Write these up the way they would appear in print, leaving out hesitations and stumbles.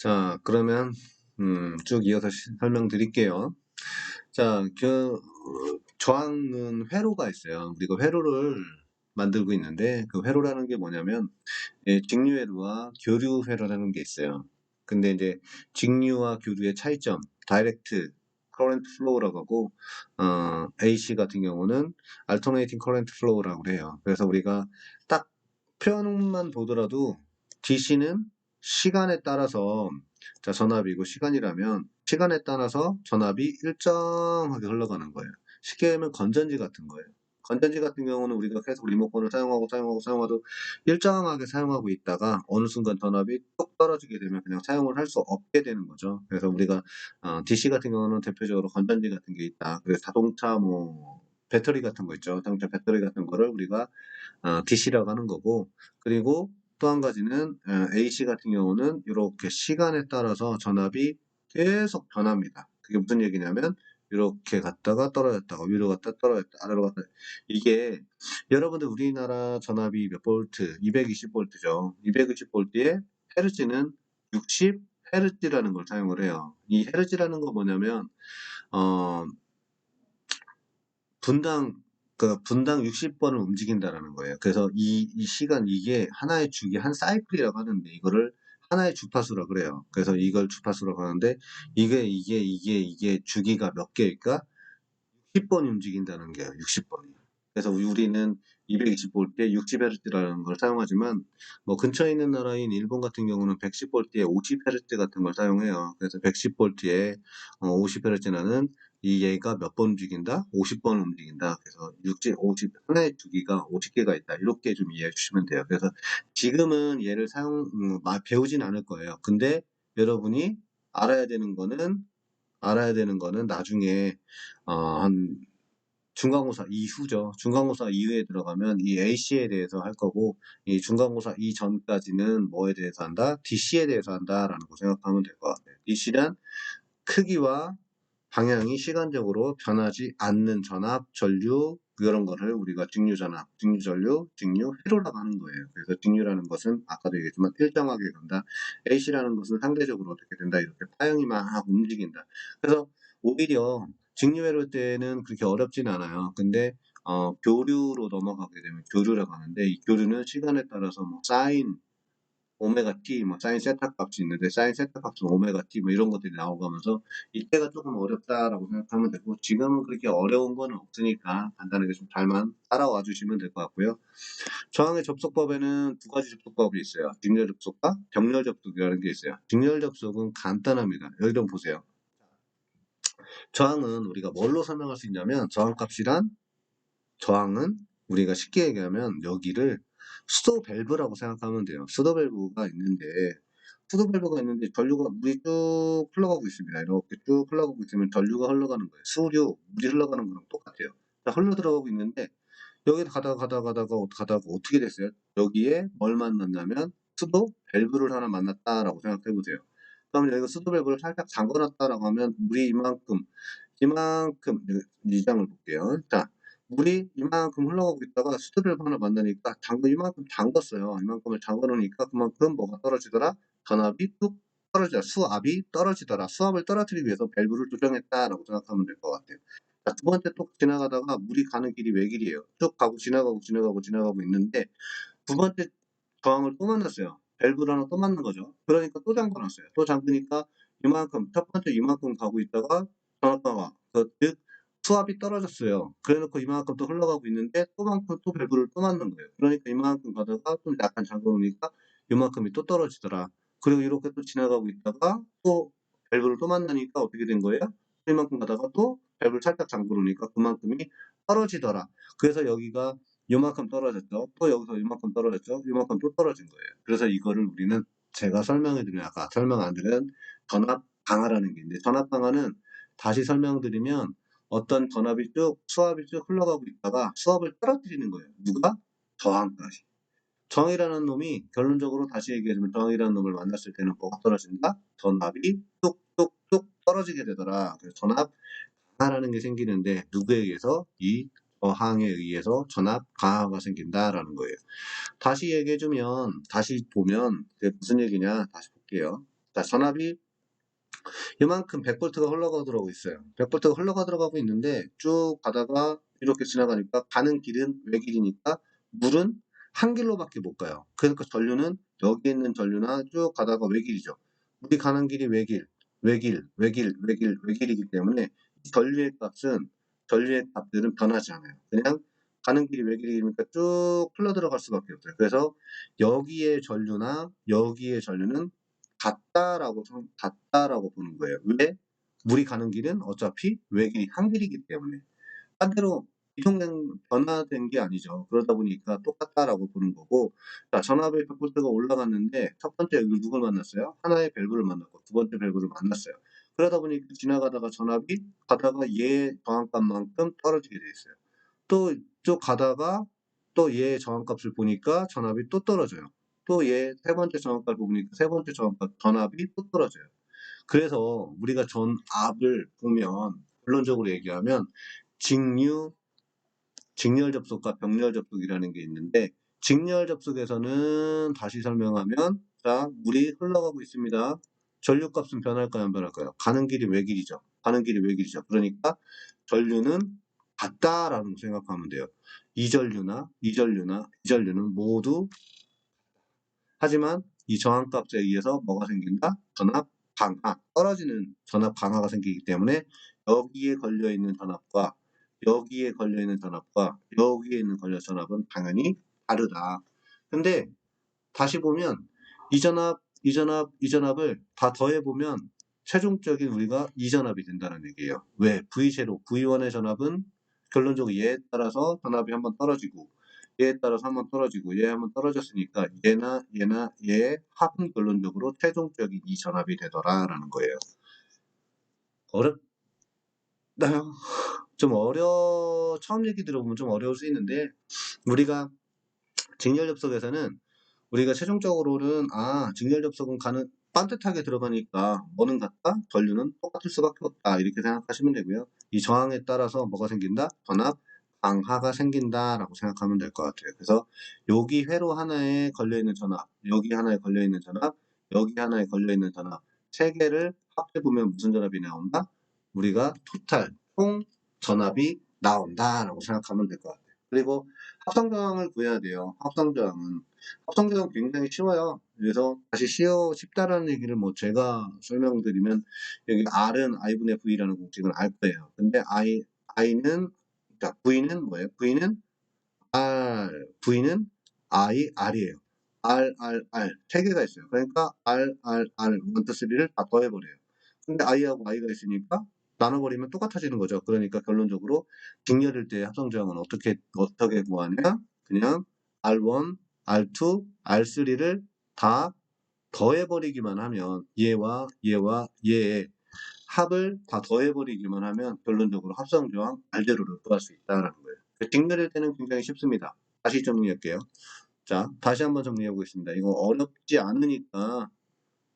자, 그러면 쭉 이어서 설명드릴게요. 자, 저항은 회로가 있어요. 우리가 회로를 만들고 있는데 그 회로라는 게 뭐냐면 직류회로와 교류회로라는 게 있어요. 근데 이제 직류와 교류의 차이점, 다이렉트 커런트 플로우라고 하고 AC 같은 경우는 alternating current flow라고 해요. 그래서 우리가 딱 표현만 보더라도 DC는 시간에 따라서 자, 전압이고 시간이라면 시간에 따라서 전압이 일정하게 흘러가는 거예요. 쉽게 하면 건전지 같은 거예요. 건전지 같은 경우는 우리가 계속 리모컨을 사용하도 일정하게 사용하고 있다가 어느 순간 전압이 뚝 떨어지게 되면 그냥 사용을 할 수 없게 되는 거죠. 그래서 우리가 DC 같은 경우는 대표적으로 건전지 같은 게 있다. 그래서 자동차 뭐 배터리 같은 거 있죠. 자동차 배터리 같은 거를 우리가 DC라고 하는 거고, 그리고 또 한 가지는 AC 같은 경우는 이렇게 시간에 따라서 전압이 계속 변합니다. 그게 무슨 얘기냐면 이렇게 갔다가 떨어졌다가 위로 갔다 떨어졌다 아래로 갔다. 이게 여러분들 우리나라 전압이 몇 볼트? 220볼트죠. 220볼트에 헤르츠는 60 헤르츠라는 걸 사용을 해요. 이 헤르츠라는 거 뭐냐면 어, 분당 분당 60번을 움직인다라는 거예요. 그래서 이 시간 이게 하나의 주기 한 사이클이라고 하는데 이거를 하나의 주파수라고 그래요. 그래서 이걸 주파수라고 하는데 이게 주기가 몇 개일까? 60번이 움직인다는 게요. 60번이. 그래서 우리는 220볼트에 60Hz라는 걸 사용하지만 뭐 근처에 있는 나라인 일본 같은 경우는 110볼트에 50Hz 같은 걸 사용해요. 그래서 110볼트에 50Hz라는 이 얘가 몇 번 움직인다? 50번 움직인다. 그래서 50, 하나의 주기가 50개가 있다. 이렇게 좀 이해해 주시면 돼요. 그래서 지금은 얘를 배우진 않을 거예요. 근데 여러분이 알아야 되는 거는 나중에 한 중간고사 이후죠. 중간고사 이후에 들어가면 이 AC에 대해서 할 거고, 이 중간고사 이전까지는 뭐에 대해서 한다? DC에 대해서 한다라는 거 생각하면 될 것 같아요. DC란 크기와 방향이 시간적으로 변하지 않는 전압, 전류, 이런 거를 우리가 직류전압, 직류전류, 직류회로라고 하는 거예요. 그래서 직류라는 것은 아까도 얘기했지만 일정하게 간다. AC라는 것은 상대적으로 어떻게 된다. 이렇게 파형이 막 움직인다. 그래서 오히려 직류회로 때는 그렇게 어렵진 않아요. 근데 교류로 넘어가게 되면 교류라고 하는데 이 교류는 시간에 따라서 뭐 사인 오메가 t 뭐 사인 세타 값이 있는데 사인 세타 값은 오메가 t 뭐 이런 것들이 나오면서 이때가 조금 어렵다라고 생각하면 되고 지금은 그렇게 어려운 건 없으니까 간단하게 좀 잘만 따라와 주시면 될 것 같고요. 저항의 접속법에는 두 가지 접속법이 있어요. 직렬 접속과 병렬 접속이라는 게 있어요. 직렬 접속은 간단합니다. 여기 좀 보세요. 저항은 우리가 뭘로 설명할 수 있냐면 저항은 우리가 쉽게 얘기하면 여기를 수도 밸브라고 생각하면 돼요. 수도 밸브가 있는데 전류가 물이 쭉 흘러가고 있습니다. 이렇게 쭉 흘러가고 있으면 전류가 흘러가는 거예요. 물이 흘러가는 거랑 똑같아요. 자, 흘러 들어가고 있는데 여기 가다가 어떻게 됐어요? 여기에 뭘 만났냐면 수도 밸브를 하나 만났다라고 생각해 보세요. 그러면 여기가 수도 밸브를 살짝 잠궈놨다라고 하면 물이 이만큼 이 장을 볼게요. 자, 물이 이만큼 흘러가고 있다가 수도 밸브 하나 만나니까 이만큼 잠궜어요. 이만큼을 잠궈 놓으니까 그만큼 뭐가 떨어지더라? 전압이 뚝 떨어지더라. 수압이 떨어지더라. 수압을 떨어뜨리기 위해서 밸브를 조정했다라고 생각하면 될 것 같아요. 자, 두 번째 또 지나가다가 물이 가는 길이 외길이에요. 쭉 가고 지나가고 있는데 두 번째 저항을 또 만났어요. 밸브를 하나 또 만난 거죠. 그러니까 또 잠궈놨어요. 또 잠그니까 첫 번째 이만큼 가고 있다가 전압가가 즉 수압이 떨어졌어요. 그래놓고 이만큼 또 흘러가고 있는데 또 밸브를 또 만난 거예요. 그러니까 이만큼 가다가 좀 약간 잠궈놓으니까 이만큼이 또 떨어지더라. 그리고 이렇게 또 지나가고 있다가 또 밸브를 또 만나니까 어떻게 된 거예요? 이만큼 가다가 또 밸브를 살짝 잠궈놓으니까 그만큼이 떨어지더라. 그래서 여기가 요만큼 떨어졌죠. 또 여기서 이만큼 떨어졌죠. 이만큼 또 떨어진 거예요. 그래서 이거를 우리는 제가 아까 설명 안 드린 전압 강화라는 게 있는데 전압 강화는 다시 설명드리면 어떤 수압이 쭉 흘러가고 있다가 수압을 떨어뜨리는 거예요. 누가? 저항까지. 저항이라는 놈이 결론적으로 다시 얘기해주면 저항이라는 놈을 만났을 때는 뭐가 떨어진다? 전압이 뚝뚝뚝 떨어지게 되더라. 그래서 전압 강화라는 게 생기는데 누구에 의해서? 이 저항에 의해서 전압 강화가 생긴다라는 거예요. 다시 보면 그게 무슨 얘기냐? 다시 볼게요. 자, 전압이 이만큼 100V가 흘러가더라고 있어요. 100V가 흘러가들어가고 있는데 쭉 가다가 이렇게 지나가니까 가는 길은 외길이니까 물은 한 길로밖에 못 가요. 그러니까 전류는 여기 있는 전류나 쭉 가다가 외길이죠. 물이 가는 길이 외길이기 때문에 이 전류의 값들은 변하지 않아요. 그냥 가는 길이 외길이니까 쭉 흘러 들어갈 수밖에 없어요. 그래서 여기의 전류나 여기의 전류는 같다라고 보는 거예요. 왜? 물이 가는 길은 어차피 외길이 한 길이기 때문에. 반대로 이동된 변화된 게 아니죠. 그러다 보니까 똑같다라고 보는 거고, 자, 전압의 100V가 올라갔는데 첫 번째 여기 누굴 만났어요? 하나의 밸브를 만났고 두 번째 밸브를 만났어요. 그러다 보니까 지나가다가 전압이 가다가 얘 저항값만큼 떨어지게 돼 있어요. 또 쭉 가다가 또 얘 저항값을 보니까 전압이 또 떨어져요. 또 얘 세 번째 저항값을 보니까 세 번째 저항값 전압이 또 떨어져요. 그래서 우리가 전압을 보면 결론적으로 얘기하면 직류, 직렬 접속과 병렬 접속이라는 게 있는데 직렬 접속에서는 다시 설명하면 자, 물이 흘러가고 있습니다. 전류값은 변할까요, 안 변할까요? 가는 길이 외길이죠. 가는 길이 외길이죠. 그러니까 전류는 같다라는 생각하면 돼요. 이전류는 모두 하지만 이 저항값에 의해서 뭐가 생긴다? 전압 강하, 떨어지는 전압 강하가 생기기 때문에 여기에 걸려있는 전압과 여기에 걸려있는 전압과 여기에 있는 전압은 당연히 다르다. 근데 다시 보면 이 전압을 다 더해보면 최종적인 우리가 이 전압이 된다는 얘기예요. 왜? V0, V1의 전압은 결론적으로 얘에 따라서 전압이 한번 떨어지고 얘에 따라서 한번 떨어지고 얘 한번 떨어졌으니까 얘나 얘의 합은 결론적으로 최종적인 이 전압이 되더라라는 거예요. 어렵나요? 처음 얘기 들어보면 좀 어려울 수 있는데 우리가 직렬 접속에서는 우리가 최종적으로는 직렬 접속은 반듯하게 들어가니까 뭐는 같다? 전류는 똑같을 수밖에 없다. 이렇게 생각하시면 되고요. 이 저항에 따라서 뭐가 생긴다? 전압 강하가 생긴다라고 생각하면 될 것 같아요. 그래서 여기 회로 하나에 걸려있는 전압, 여기 하나에 걸려있는 전압, 여기 하나에 걸려있는 전압 세 개를 합해보면 무슨 전압이 나온다? 우리가 총 전압이 나온다라고 생각하면 될 것 같아요. 그리고 합성저항을 구해야 돼요. 합성저항은 굉장히 쉬워요. 그래서 다시 쉽다라는 얘기를 뭐 제가 설명드리면 여기 R은 I분의 V라는 공식은 알 거예요. 근데 V는 뭐예요? V는 R이에요. R 세 개가 있어요. 그러니까 R, 1, 2, 3를 다 더해버려요. 근데 I하고 I가 있으니까 나눠버리면 똑같아지는 거죠. 그러니까 결론적으로 직렬일 때 합성저항은 어떻게 구하냐? 그냥 R1, R2, R3를 다 더해버리기만 하면 얘의 합을 다 더해버리기만 하면 결론적으로 합성조항 R제로를 구할 수 있다는 거예요. 직렬일 때는 굉장히 쉽습니다. 다시 정리할게요. 자, 다시 한번 정리해 보겠습니다. 이거 어렵지 않으니까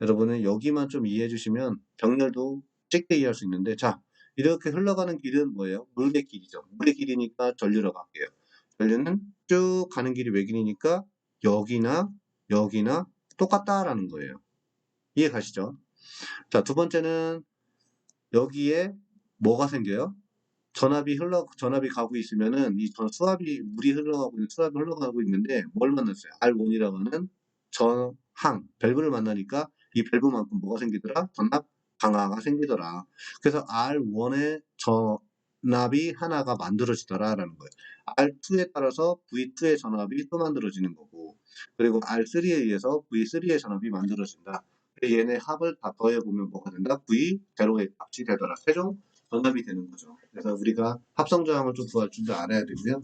여러분은 여기만 좀 이해해 주시면 병렬도 쉽게 이해할 수 있는데 자, 이렇게 흘러가는 길은 뭐예요? 물의 길이죠. 물의 길이니까 전류라고 할게요. 전류는 쭉 가는 길이 외길이니까 여기나 똑같다라는 거예요. 이해 가시죠? 자, 두 번째는 여기에 뭐가 생겨요? 전압이 가고 있으면은 수압이 흘러가고 있는데 뭘 만났어요? R1이라고 하는 밸브를 만나니까 이 밸브만큼 뭐가 생기더라? 전압 강화가 생기더라. 그래서 R1의 전압이 하나가 만들어지더라라는 거예요. R2에 따라서 V2의 전압이 또 만들어지는 거고, 그리고 R3에 의해서 V3의 전압이 만들어진다. 얘네 합을 다 더해보면 뭐가 된다? V0의 값이 되더라. 최종 전압이 되는 거죠. 그래서 우리가 합성저항을 좀 구할 줄도 알아야 되고요.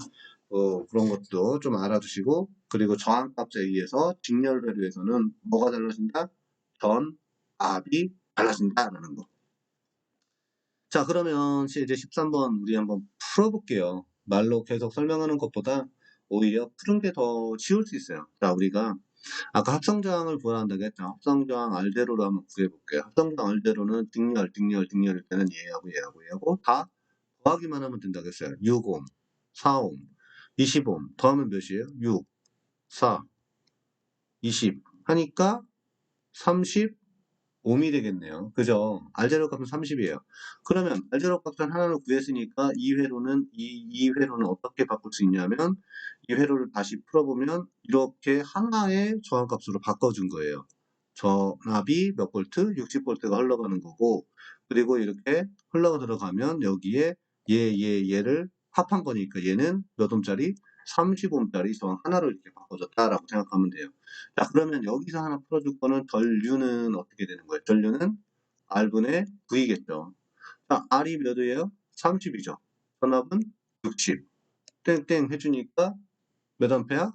그런 것도 좀 알아두시고, 그리고 저항값에 의해서 직렬밸류에서는 뭐가 달라진다? 전압이 달라진다라는 거. 자, 그러면 이제 13번 우리 한번 풀어볼게요. 말로 계속 설명하는 것보다 오히려 푸는 게 더 쉬울 수 있어요. 자, 우리가 아까 합성저항을 구한다고 했죠. 합성저항 R제로로 한번 구해볼게요. 합성저항 R제로는 직렬일 때는 얘하고 다 더하기만 하면 된다고 했어요. 6옴, 4옴, 20옴 더하면 몇이에요? 6, 4, 20 하니까 30 옴이 되겠네요. 그죠? R0 값은 30이에요. 그러면 R0 값을 하나를 구했으니까 이 회로는 어떻게 바꿀 수 있냐면 이 회로를 다시 풀어보면 이렇게 하나의 저항값으로 바꿔준 거예요. 전압이 몇 볼트? 60볼트가 흘러가는 거고 그리고 이렇게 흘러 들어가면 여기에 얘를 합한 거니까 얘는 몇 옴짜리? 30옴짜리 저항 하나로 이렇게 바꿔줬다라고 생각하면 돼요. 자, 그러면 여기서 하나 풀어줄 거는 전류는 어떻게 되는 거예요? 전류는 R분의 V겠죠. 자, R이 몇이에요? 30이죠. 전압은 60. 땡땡 해주니까 몇 암페어?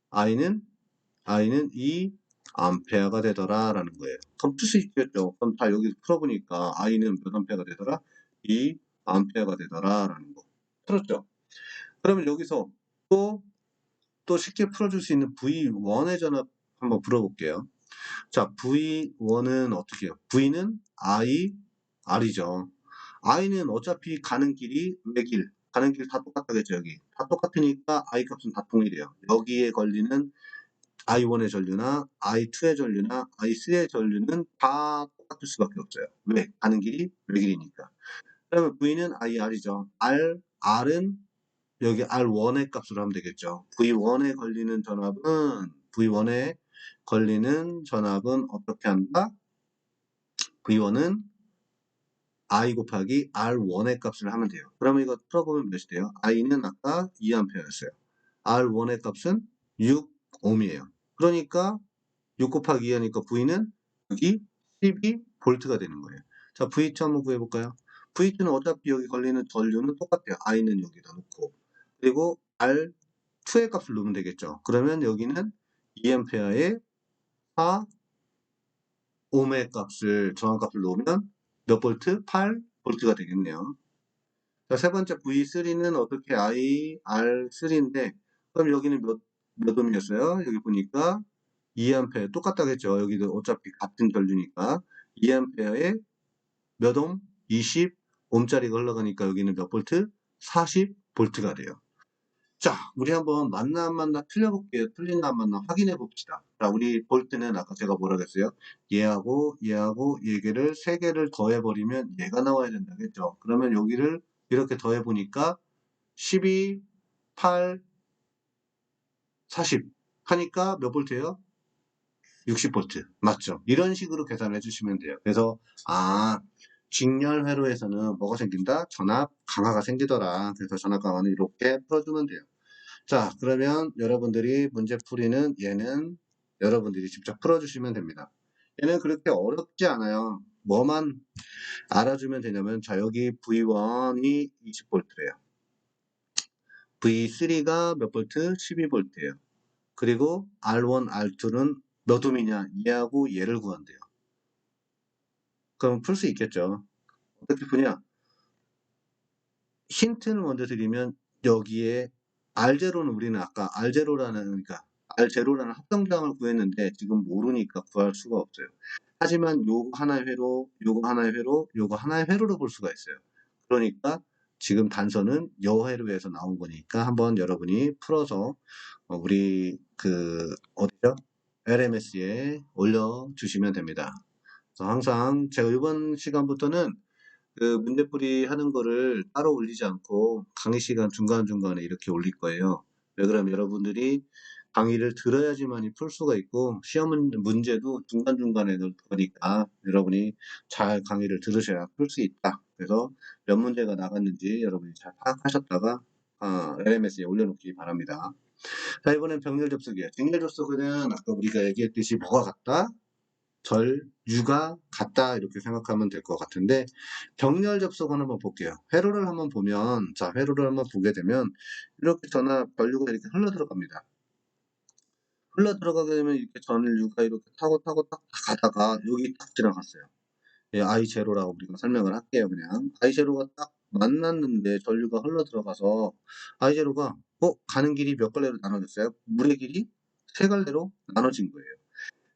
I는 2 암페어가 되더라라는 거예요. 그럼 풀 수 있겠죠. 그럼 다 여기서 풀어보니까 I는 몇 암페어가 되더라? 2 암페어가 되더라라는 거. 풀었죠? 그러면 여기서 또 쉽게 풀어줄 수 있는 V1의 전압 한번 풀어볼게요. 자, V1은 어떻게 해요? V는 R이죠. I는 어차피 가는 길이 외길, 가는 길 다 똑같다겠죠, 여기. 다 똑같으니까 I 값은 다 통일해요. 여기에 걸리는 I1의 전류나 I2의 전류나 I3의 전류는 다 똑같을 수밖에 없어요. 왜? 가는 길이 외길이니까. 그러면 V는 IR이죠. R은 여기 R1의 값으로 하면 되겠죠. V1에 걸리는 전압은 어떻게 한다? V1은 I 곱하기 R1의 값을 하면 돼요. 그러면 이거 풀어보면 몇이 돼요? I는 아까 2A였어요. R1의 값은 6ohm이에요. 그러니까 6 곱하기 2 하니까 V는 여기 12V가 되는 거예요. 자, V2 한번 구해볼까요? V2는 어차피 여기 걸리는 전류는 똑같아요. I는 여기다 놓고. 그리고 R2의 값을 넣으면 되겠죠. 그러면 여기는 2A의 4ohm의 값을, 저항값을 넣으면 몇 볼트? 8볼트가 되겠네요. 자, 세 번째 V3는 어떻게 IR3인데, 그럼 여기는 몇 ohm이었어요? 여기 보니까 2A 똑같다겠죠. 여기도 어차피 같은 전류니까 2A에 몇 옴? 20옴짜리가 흘러가니까 여기는 몇 볼트? 40볼트가 돼요. 자, 우리 한번 맞나 안 맞나 틀려볼게요. 틀린나 안 맞나 확인해 봅시다. 자, 우리 볼 때는 아까 제가 뭐라 그랬어요? 얘하고 얘기를 세 개를 더해버리면 얘가 나와야 된다겠죠. 그러면 여기를 이렇게 더해보니까 12, 8, 40 하니까 몇 볼트예요? 60볼트. 맞죠? 이런 식으로 계산해 주시면 돼요. 그래서 직렬 회로에서는 뭐가 생긴다? 전압 강화가 생기더라. 그래서 전압 강화는 이렇게 풀어주면 돼요. 자, 그러면 여러분들이 문제풀이는 얘는 여러분들이 직접 풀어주시면 됩니다. 얘는 그렇게 어렵지 않아요. 뭐만 알아주면 되냐면, 자, 여기 V1이 20V래요. V3가 몇 볼트? 12V예요. 그리고 R1, R2는 몇 옴이냐? 얘하고 얘를 구한대요. 그럼 풀 수 있겠죠. 어떻게 푸냐? 힌트를 먼저 드리면 여기에 R0는 우리는 아까 그러니까 R0라는 합성장을 구했는데 지금 모르니까 구할 수가 없어요. 하지만 요거 하나의 회로, 요거 하나의 회로, 요거 하나의 회로로 볼 수가 있어요. 그러니까 지금 단서는 여 회로에서 나온 거니까 한번 여러분이 풀어서 우리 어디죠? LMS에 올려주시면 됩니다. 그래서 항상 제가 이번 시간부터는 문제풀이 하는 거를 따로 올리지 않고 강의 시간 중간중간에 이렇게 올릴 거예요. 왜 그러면 여러분들이 강의를 들어야지만이 풀 수가 있고 시험 문제도 중간중간에 넣을 거니까 여러분이 잘 강의를 들으셔야 풀 수 있다. 그래서 몇 문제가 나갔는지 여러분이 잘 파악하셨다가 LMS에 올려놓기 바랍니다. 자, 이번엔 병렬 접속이에요. 병렬 접속은 아까 우리가 얘기했듯이 뭐가 같다? 전류가 같다 이렇게 생각하면 될 것 같은데 병렬 접속을 한번 볼게요. 회로를 한번 보면 자 회로를 한번 보게 되면 이렇게 전류가 이렇게 흘러 들어갑니다. 흘러 들어가게 되면 이렇게 전류가 이렇게 타고 딱 가다가 여기 딱 지나갔어요. 예, I0라고 우리가 설명을 할게요. 그냥 I0가 딱 만났는데 전류가 흘러 들어가서 I0가 가는 길이 몇 갈래로 나눠졌어요? 물의 길이 세 갈래로 나눠진 거예요.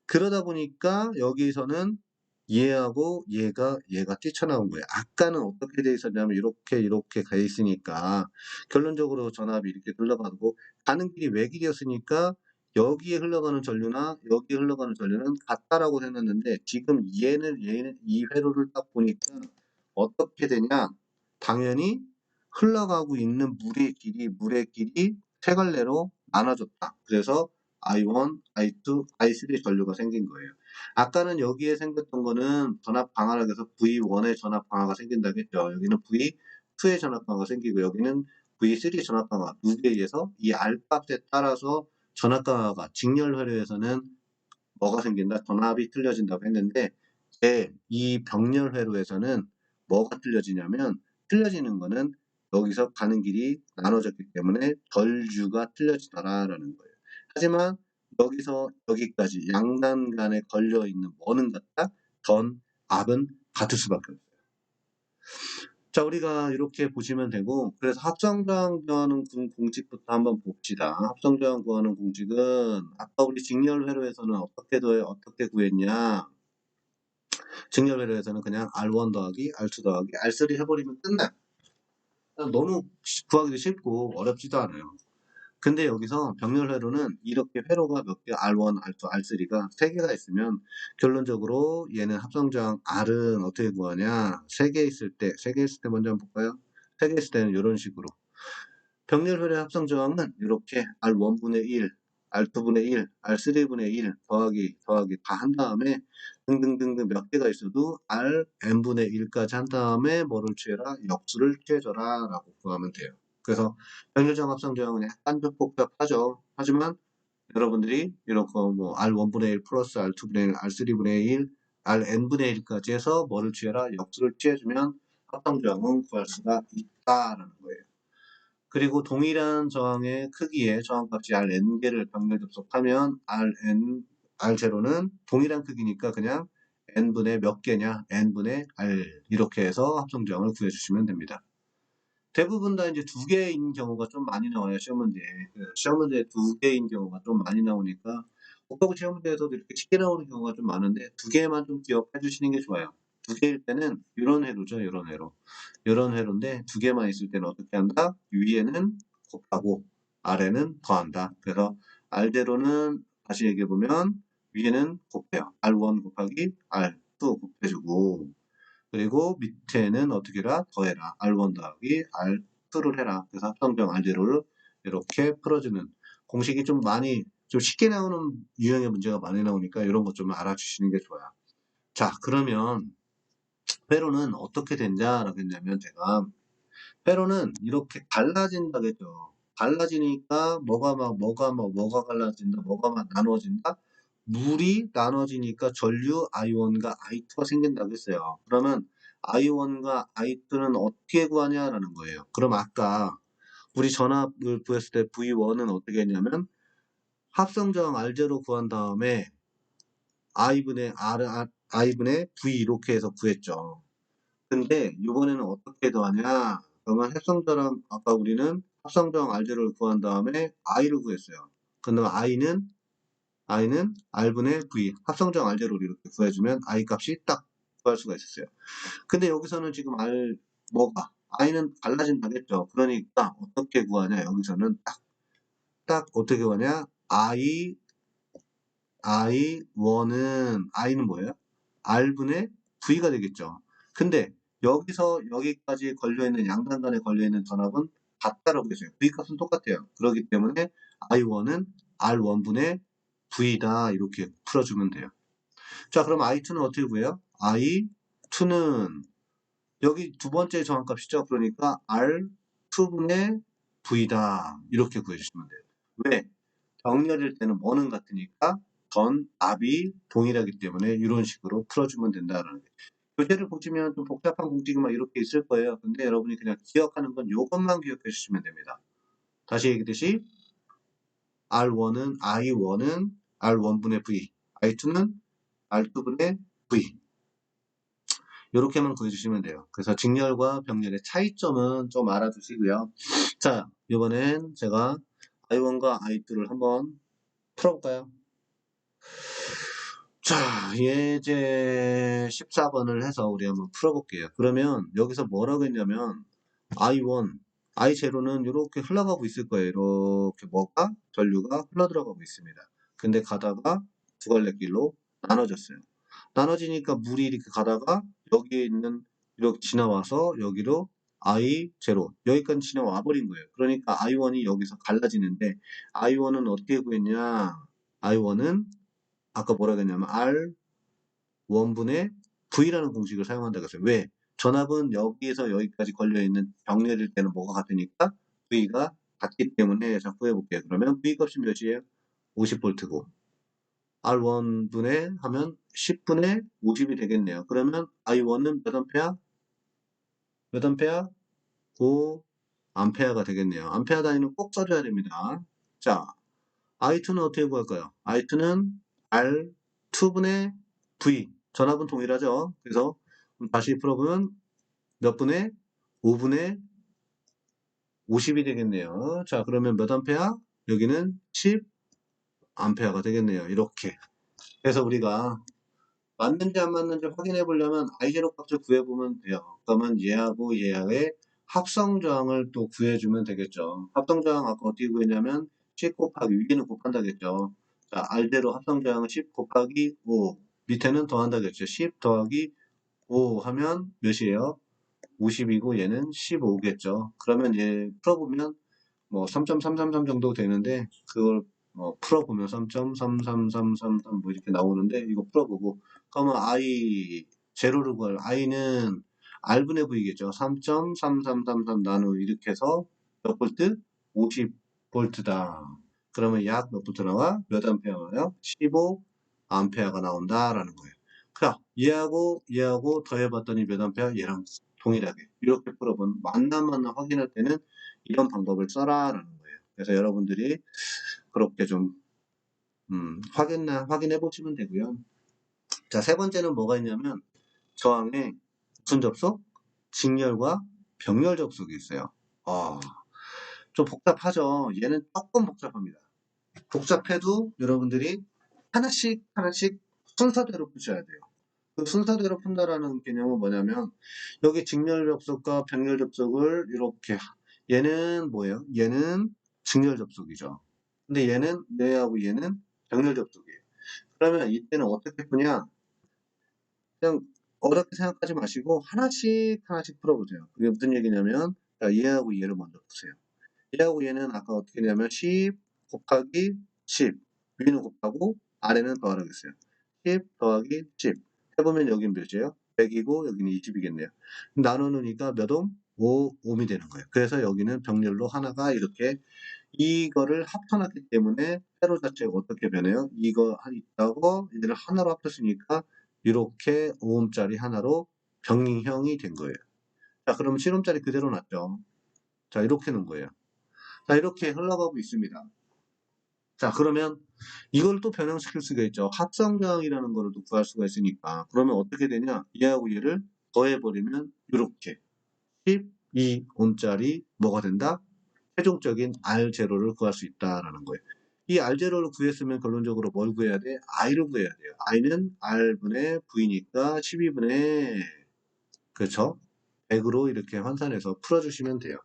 그러다 보니까 여기서는 얘하고 얘가 뛰쳐나온 거예요. 아까는 어떻게 돼 있었냐면 이렇게 가 있으니까 결론적으로 전압이 이렇게 흘러가고 가는 길이 외길이었으니까 여기에 흘러가는 전류나 여기에 흘러가는 전류는 같다라고 해놨는데 지금 얘는 이 회로를 딱 보니까 어떻게 되냐? 당연히 흘러가고 있는 물의 길이 세 갈래로 나눠졌다. 그래서 I1, I2, I3 전류가 생긴 거예요. 아까는 여기에 생겼던 거는 전압 방화락에서 V1의 전압 방화가 생긴다고 했죠. 여기는 V2의 전압 방화가 생기고 여기는 V3 전압 방화 누구에 의해서 이 R값에 따라서 전압 강화가 직렬 회로에서는 뭐가 생긴다? 전압이 틀려진다고 했는데 이 병렬 회로에서는 뭐가 틀려지냐면 틀려지는 거는 여기서 가는 길이 나눠졌기 때문에 전류가 틀려지더라라는 거예요. 하지만 여기서 여기까지 양단 간에 걸려 있는 뭐는 같다? 전압은 같을 수밖에 없어요. 자, 우리가 이렇게 보시면 되고, 그래서 합성저항 구하는 공식부터 한번 봅시다. 합성저항 구하는 공식은 아까 우리 직렬 회로에서는 어떻게 구했냐? 직렬 회로에서는 그냥 R1 더하기 R2 더하기 R3 해버리면 끝나. 너무 구하기도 쉽고 어렵지도 않아요. 근데 여기서 병렬 회로는 이렇게 회로가 몇 개, R1, R2, R3가 3개가 있으면 결론적으로 얘는 합성저항 R은 어떻게 구하냐? 3개 있을 때 먼저 한번 볼까요? 3개 있을 때는 이런 식으로. 병렬 회로의 합성저항은 이렇게 R1분의 1, R2분의 1, R3분의 1 더하기 다 한 다음에 등등등등 몇 개가 있어도 Rn분의 1까지 한 다음에 뭐를 취해라? 역수를 취해줘라 라고 구하면 돼요. 그래서 병렬저항 합성저항은 약간 좀 복잡하죠. 하지만 여러분들이 이렇게 뭐 R1분의 1 플러스 R2분의 1, R3분의 1, Rn분의 1까지 해서 뭐를 취해라? 역수를 취해주면 합성저항은 구할 수가 있다라는 거예요. 그리고 동일한 저항의 크기의 저항값이 Rn개를 병렬 접속하면 R0는 동일한 크기니까 그냥 n분의 몇 개냐? n분의 R 이렇게 해서 합성저항을 구해주시면 됩니다. 대부분 다 이제 두 개인 경우가 좀 많이 나와요. 시험 문제에. 시험 문제에 두 개인 경우가 좀 많이 나오니까 국가고 시험 문제에서도 이렇게 쉽게 나오는 경우가 좀 많은데 두 개만 좀 기억해 주시는 게 좋아요. 두 개일 때는 이런 회로죠. 이런 회로. 이런 회로인데 두 개만 있을 때는 어떻게 한다? 위에는 곱하고 아래는 더한다. 그래서 R대로는 다시 얘기해 보면 위에는 곱해요. R1 곱하기 R2 곱해주고 그리고 밑에는 어떻게 해라? 더해라. R1 더하기 R2를 해라. 그래서 합성정 R제로를 이렇게 풀어주는 공식이 좀 많이 좀 쉽게 나오는 유형의 문제가 많이 나오니까 이런 것 좀 알아주시는 게 좋아요. 자, 그러면 회로는 어떻게 된다라고 했냐면 제가 회로는 이렇게 갈라진다겠죠. 갈라지니까 뭐가 갈라진다, 뭐가 막 나눠진다. 물이 나눠지니까 전류 I1과 I2가 생긴다고 했어요. 그러면 I1과 I2는 어떻게 구하냐라는 거예요. 그럼 아까 우리 전압을 구했을 때 V1은 어떻게 했냐면 합성저항 R0 구한 다음에 I분의 V 이렇게 해서 구했죠. 근데 이번에는 어떻게 더하냐? 그러면 합성저항 아까 우리는 합성저항 R0를 구한 다음에 I를 구했어요. 그러면 I는 R분의 V 합성저항 R0를 이렇게 구해주면 I 값이 딱 구할 수가 있었어요. 근데 여기서는 지금 I는 갈라진다겠죠. 그러니까 어떻게 구하냐? 여기서는 딱 어떻게 구하냐? I는 뭐예요? R분의 V가 되겠죠. 근데 여기서 여기까지 걸려있는 양단 간에 걸려있는 전압은 같다라고 했어요. V 값은 똑같아요. 그렇기 때문에 I1은 R1분의 V다 이렇게 풀어주면 돼요. 자, 그럼 I2는 어떻게 구해요? I2는 여기 두 번째 저항값이죠. 그러니까 R2분의 V다 이렇게 구해주시면 돼요. 왜? 병렬일 때는 뭐는 같으니까 전압이 동일하기 때문에 이런 식으로 풀어주면 된다라는 거예요. 교재를 보시면 좀 복잡한 공식이 막 이렇게 있을 거예요. 근데 여러분이 그냥 기억하는 건 이것만 기억해 주시면 됩니다. 다시 얘기했듯이 I1은 R1분의 V, I2는 R2분의 V 이렇게만 구해주시면 돼요. 그래서 직렬과 병렬의 차이점은 좀 알아두시고요. 자, 이번엔 제가 I1과 I2를 한번 풀어볼까요? 자, 예제 14번을 해서 우리 한번 풀어볼게요. 그러면 여기서 뭐라고 했냐면 I1, I0는 이렇게 흘러가고 있을 거예요. 이렇게 뭐가 전류가 흘러 들어가고 있습니다. 근데 가다가 두 갈래 길로 나눠졌어요. 나눠지니까 물이 이렇게 가다가 여기에 있는 이렇게 지나와서 여기로 I0 여기까지 지나와 버린 거예요. 그러니까 I1이 여기서 갈라지는데 I1은 어떻게 구했냐? I1은 아까 뭐라 그랬냐면 R1분의 V라는 공식을 사용한다고 했어요. 왜? 전압은 여기에서 여기까지 걸려있는 병렬일 때는 뭐가 같으니까 V가 같기 때문에 자 구해볼게요. 그러면 V 값이 몇이에요? 50V고 R1분의 하면 10분의 50이 되겠네요. 그러면 I1은 몇 암페어? 몇 암페어? 5 암페어가 되겠네요. 암페어 단위는 꼭 써줘야 됩니다. 자, I2는 어떻게 구할까요? I2는 R2분의 V. 전압은 동일하죠. 그래서 다시 풀어보면 몇 분의 5분의 50이 되겠네요. 자, 그러면 몇 암페어? 여기는 10 암페어가 되겠네요. 이렇게. 그래서 우리가 맞는지 안 맞는지 확인해 보려면 I0 값을 구해보면 돼요. 그러면 얘하고 얘하고의 합성저항을 또 구해주면 되겠죠. 합성저항 아까 어떻게 구했냐면 10 곱하기 위에는 곱한다겠죠. 자, R대로 합성저항은 10 곱하기 5 밑에는 더한다겠죠. 10 더하기 5 하면 몇이에요? 50이고 얘는 15겠죠. 그러면 얘 풀어보면 뭐 3.333 정도 되는데 그걸 풀어보면 3.33333 뭐 이렇게 나오는데 이거 풀어보고 그러면 I 제로를 구할 I는 R분의 V겠죠. 3.3333 나누 이렇게 해서 몇 볼트? 50볼트다. 그러면 약 몇 볼트 나와? 몇 암페어나요? 15 암페어가 나온다라는 거예요. 자, 얘하고 더해봤더니 몇 암페어? 얘랑 동일하게 이렇게 풀어보면 맞나 확인할 때는 이런 방법을 써라라는 거예요. 그래서 여러분들이 그렇게 좀 확인해 보시면 되고요. 자, 세 번째는 뭐가 있냐면 저항에 무슨 접속? 직렬과 병렬 접속이 있어요. 좀 복잡하죠. 얘는 조금 복잡합니다. 복잡해도 여러분들이 하나씩 순서대로 푸셔야 돼요. 그 순서대로 푼다라는 개념은 뭐냐면 여기 직렬 접속과 병렬 접속을 이렇게 얘는 뭐예요? 얘는 직렬 접속이죠. 근데 얘하고 얘는 병렬 접속이에요. 그러면 이때는 어떻게 푸냐? 그냥 어렵게 생각하지 마시고 하나씩 풀어보세요. 그게 무슨 얘기냐면 자, 얘하고 얘를 먼저 푸세요. 얘하고 얘는 아까 어떻게 했냐면 10 곱하기 10 위는 곱하고 아래는 더하라겠어요. 10 더하기 10 해보면 여긴 몇이에요? 100이고 여기는 20이겠네요. 나누니까 몇 옴? 5옴이 되는 거예요. 그래서 여기는 병렬로 하나가 이렇게 이거를 합쳐놨기 때문에 세로 자체가 어떻게 변해요? 이거 있다고 얘를 하나로 합쳤으니까 이렇게 5옴짜리 하나로 병형이 된 거예요. 자, 그러면 7옴짜리 그대로 놨죠. 자, 이렇게 놓은 거예요. 자, 이렇게 흘러가고 있습니다. 자, 그러면 이걸 또 변형시킬 수가 있죠. 합성저항이라는 거를 또 구할 수가 있으니까. 그러면 어떻게 되냐? 얘하고 얘를 더해버리면 이렇게 12온짜리 뭐가 된다? 최종적인 R0를 구할 수 있다라는 거예요. 이 R0를 구했으면 결론적으로 뭘 구해야 돼? I를 구해야 돼요. I는 R분의 V니까 12분의 그렇죠? 100으로 이렇게 환산해서 풀어주시면 돼요.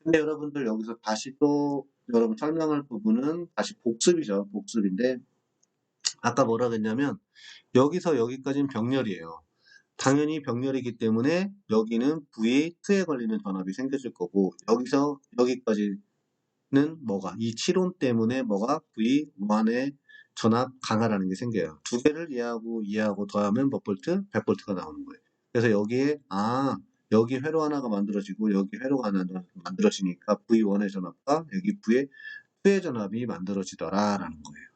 근데 여러분들 여기서 다시 또 여러분 설명할 부분은 다시 복습이죠. 복습인데 아까 뭐라 그랬냐면 여기서 여기까지는 병렬이에요. 당연히 병렬이기 때문에 여기는 V2에 걸리는 전압이 생겨질 거고 여기서 여기까지는 뭐가 이 7온 때문에 뭐가 V1의 전압 강화라는 게 생겨요. 두 개를 얘하고 더하면 몇 볼트? 100볼트가 나오는 거예요. 그래서 여기에 여기 회로 하나가 만들어지고 여기 회로가 하나 만들어지니까 V1의 전압과 여기 V2의 전압이 만들어지더라라는 거예요.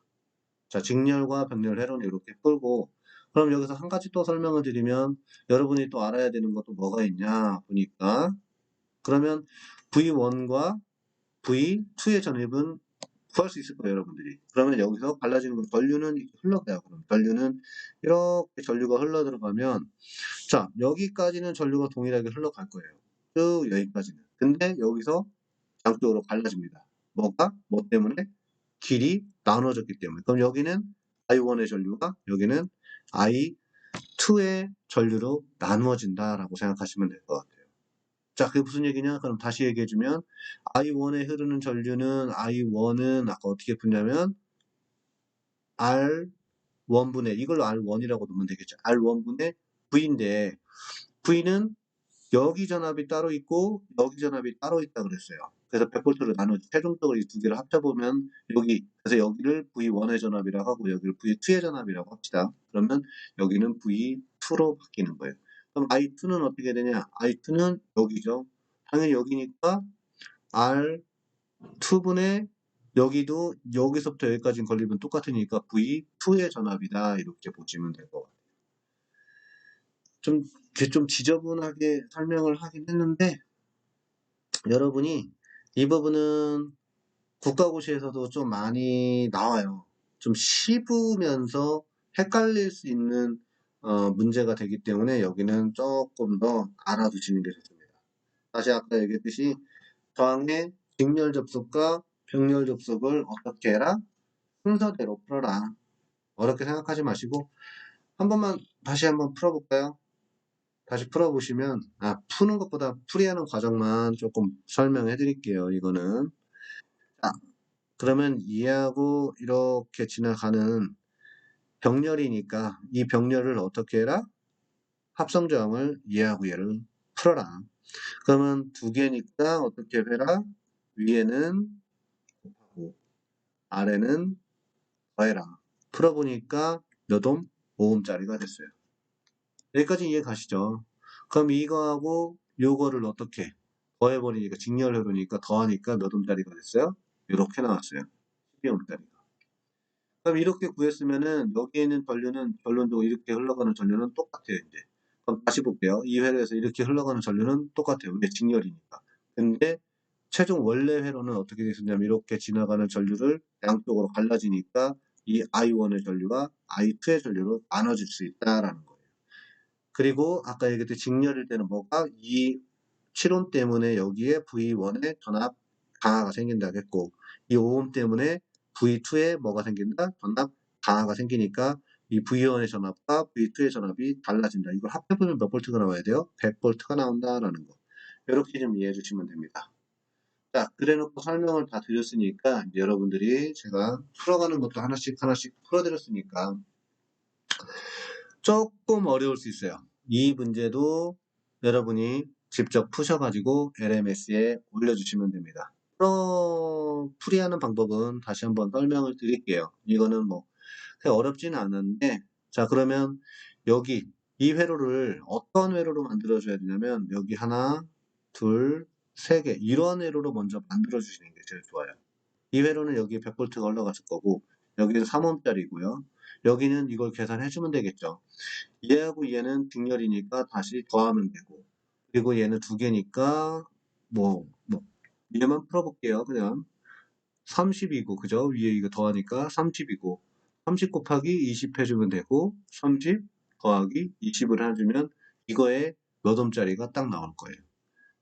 자, 직렬과 병렬 회로는 이렇게 풀고 그럼 여기서 한 가지 또 설명을 드리면 여러분이 또 알아야 되는 것도 뭐가 있냐 보니까 그러면 V1과 V2의 전압은 구할 수 있을 거예요, 여러분들이. 그러면 여기서 갈라지는 건 전류는 이렇게 흘러가요. 그럼 전류는 이렇게 전류가 흘러 들어가면 자, 여기까지는 전류가 동일하게 흘러갈 거예요. 쭉 여기까지는. 근데 여기서 양쪽으로 갈라집니다. 뭐가? 뭐 때문에? 길이 나눠졌기 때문에. 그럼 여기는 I1의 전류가 여기는 I2의 전류로 나누어진다라고 생각하시면 될 것 같아요. 자, 그게 무슨 얘기냐? 그럼 다시 얘기해주면 I1에 흐르는 전류는 I1은 아까 어떻게 푸냐면 R1분의 이걸로 R1이라고 놓으면 되겠죠. R1분의 V인데 V는 여기 전압이 따로 있고 여기 전압이 따로 있다 그랬어요. 그래서 100V로 나누지 최종적으로 이 두 개를 합쳐보면 여기 그래서 여기를 V1의 전압이라고 하고 여기를 V2의 전압이라고 합시다. 그러면 여기는 V2로 바뀌는 거예요. 그럼 I2는 어떻게 되냐? I2는 여기죠. 당연히 여기니까 R2분의 여기도 여기서부터 여기까지 걸리면 똑같으니까 V2의 전압이다. 이렇게 보시면 될 것 같아요. 좀 지저분하게 설명을 하긴 했는데 여러분이 이 부분은 국가고시에서도 좀 많이 나와요. 좀 씹으면서 헷갈릴 수 있는 문제가 되기 때문에 여기는 조금 더 알아두시는 게 좋습니다. 다시 아까 얘기했듯이 저항의 직렬 접속과 병렬 접속을 어떻게 해라? 순서대로 풀어라. 어렵게 생각하지 마시고 한 번만 다시 한번 풀어볼까요? 다시 풀어보시면 푸는 것보다 풀이하는 과정만 조금 설명해 드릴게요. 이거는 자, 그러면 이해하고 이렇게 지나가는 병렬이니까 이 병렬을 어떻게 해라? 합성저항을 이해하고 얘를 풀어라. 그러면 두 개니까 어떻게 해라? 위에는 곱하고 아래는 더해라. 풀어보니까 몇 옴? 5옴짜리가 됐어요. 여기까지 이해 가시죠? 그럼 이거하고 요거를 어떻게 더해버리니까 직렬해버리니까 더하니까 몇 옴짜리가 됐어요? 이렇게 나왔어요. 12옴짜리가. 그럼 이렇게 구했으면은 여기에 있는 전류는 결론적으로 이렇게 흘러가는 전류는 똑같아요. 이제 그럼 다시 볼게요. 이 회로에서 이렇게 흘러가는 전류는 똑같아요. 왜? 직렬이니까. 근데 최종 원래 회로는 어떻게 되어 있었냐면 이렇게 지나가는 전류를 양쪽으로 갈라지니까 이 I1의 전류와 I2의 전류로 나눠질 수 있다라는 거예요. 그리고 아까 얘기했듯이 직렬일 때는 뭐가 이 실온 때문에 여기에 V1의 전압 강화가 생긴다고 했고 이 5옴 때문에 V2에 뭐가 생긴다? 전압 강화가 생기니까 이 V1의 전압과 V2의 전압이 달라진다. 이걸 합해보면 몇 볼트가 나와야 돼요? 100볼트가 나온다라는 거. 이렇게 좀 이해해 주시면 됩니다. 자, 그래놓고 설명을 다 드렸으니까 이제 여러분들이 제가 풀어가는 것도 하나씩 하나씩 풀어드렸으니까 조금 어려울 수 있어요. 이 문제도 여러분이 직접 푸셔가지고 LMS에 올려주시면 됩니다. 풀이하는 방법은 다시 한번 설명을 드릴게요. 이거는 뭐 어렵지는 않은데 자 그러면 여기 이 회로를 어떤 회로로 만들어줘야 되냐면 여기 하나 둘 세 개 이런 회로로 먼저 만들어 주시는 게 제일 좋아요. 이 회로는 여기에 100V가 올라갔을 거고 여기는 3옴짜리고요. 여기는 이걸 계산해 주면 되겠죠. 얘하고 얘는 직렬이니까 다시 더하면 되고 그리고 얘는 두 개니까 뭐 얘만 풀어볼게요. 그냥 30이고 그죠? 위에 이거 더하니까 30이고 30 곱하기 20 해주면 되고 30 더하기 20을 해주면 이거에 몇 옴짜리가 딱 나올 거예요.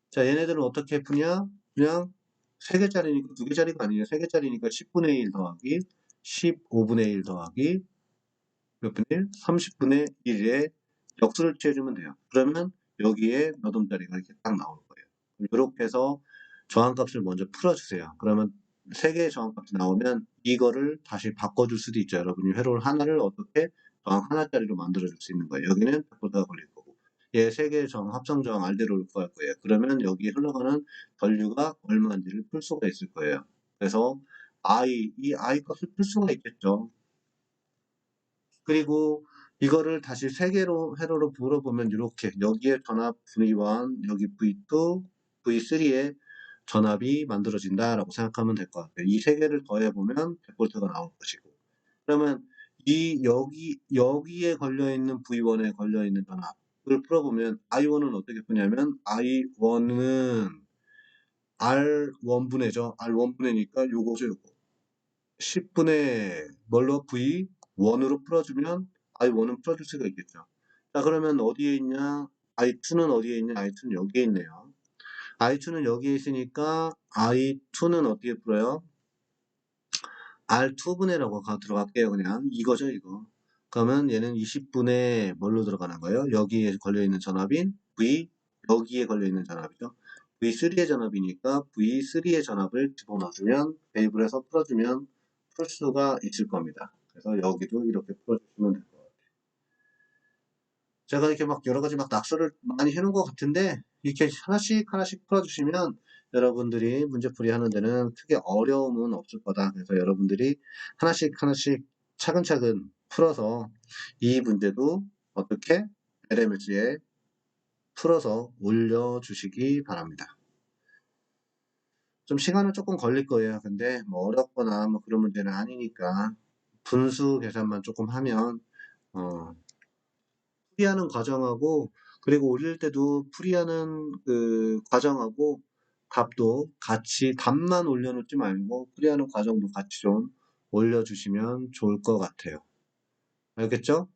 자 얘네들은 어떻게 푸냐? 그냥 3개짜리니까 2개짜리가 아니에요. 3개짜리니까 10분의 1 더하기 15분의 1 더하기 몇 분의 1? 30분의 1에 역수를 취해주면 돼요. 그러면 여기에 몇 옴짜리가 이렇게 딱 나올 거예요. 이렇게 해서 저항값을 먼저 풀어주세요. 그러면 3개의 저항값이 나오면 이거를 다시 바꿔줄 수도 있죠. 여러분이 회로를 하나를 어떻게 저항 하나짜리로 만들어줄 수 있는 거예요. 여기는 100V가 걸릴 거고 얘 3개의 저항 합성 저항 R대로를 구할 거예요. 그러면 여기 흘러가는 전류가 얼마인지를 풀 수가 있을 거예요. 그래서 이 I 값을 풀 수가 있겠죠. 그리고 이거를 다시 세 개로 회로로 불어보면 이렇게 여기에 전압 V1, 여기 V2, V3에 전압이 만들어진다라고 생각하면 될 것 같아요. 이 세 개를 더해보면 100V가 나올 것이고 그러면 여기에 걸려있는 V1에 걸려있는 전압을 풀어보면 I1은 어떻게 푸냐면 I1은 R1분의죠. R1분의니까 요거죠 요거 10분의 뭘로 V1으로 풀어주면 I1은 풀어줄 수가 있겠죠. 자 그러면 어디에 있냐? I2는 어디에 있냐? I2는 여기에 있네요. I2는 여기에 있으니까 I2는 어떻게 풀어요? R2분의라고 들어갈게요. 그냥 이거죠 이거. 그러면 얘는 20분의 뭘로 들어가는 거예요? 여기에 걸려있는 전압인 V 여기에 걸려있는 전압이죠. V3의 전압이니까 V3의 전압을 집어넣어주면 대입을 해서 풀어주면 풀 수가 있을 겁니다. 그래서 여기도 이렇게 풀어주시면 될 것 같아요. 제가 이렇게 막 여러 가지 막 낙서를 많이 해놓은 것 같은데 이렇게 하나씩 하나씩 풀어주시면 여러분들이 문제풀이 하는 데는 크게 어려움은 없을 거다. 그래서 여러분들이 하나씩 하나씩 차근차근 풀어서 이 문제도 어떻게 LMS에 풀어서 올려주시기 바랍니다. 좀 시간은 조금 걸릴 거예요. 근데 뭐 어렵거나 뭐 그런 문제는 아니니까 분수 계산만 조금 하면 어, 풀이하는 과정하고 그리고 올릴 때도 풀이하는 그 과정하고 답도 같이 답만 올려놓지 말고 풀이하는 과정도 같이 좀 올려주시면 좋을 것 같아요. 알겠죠?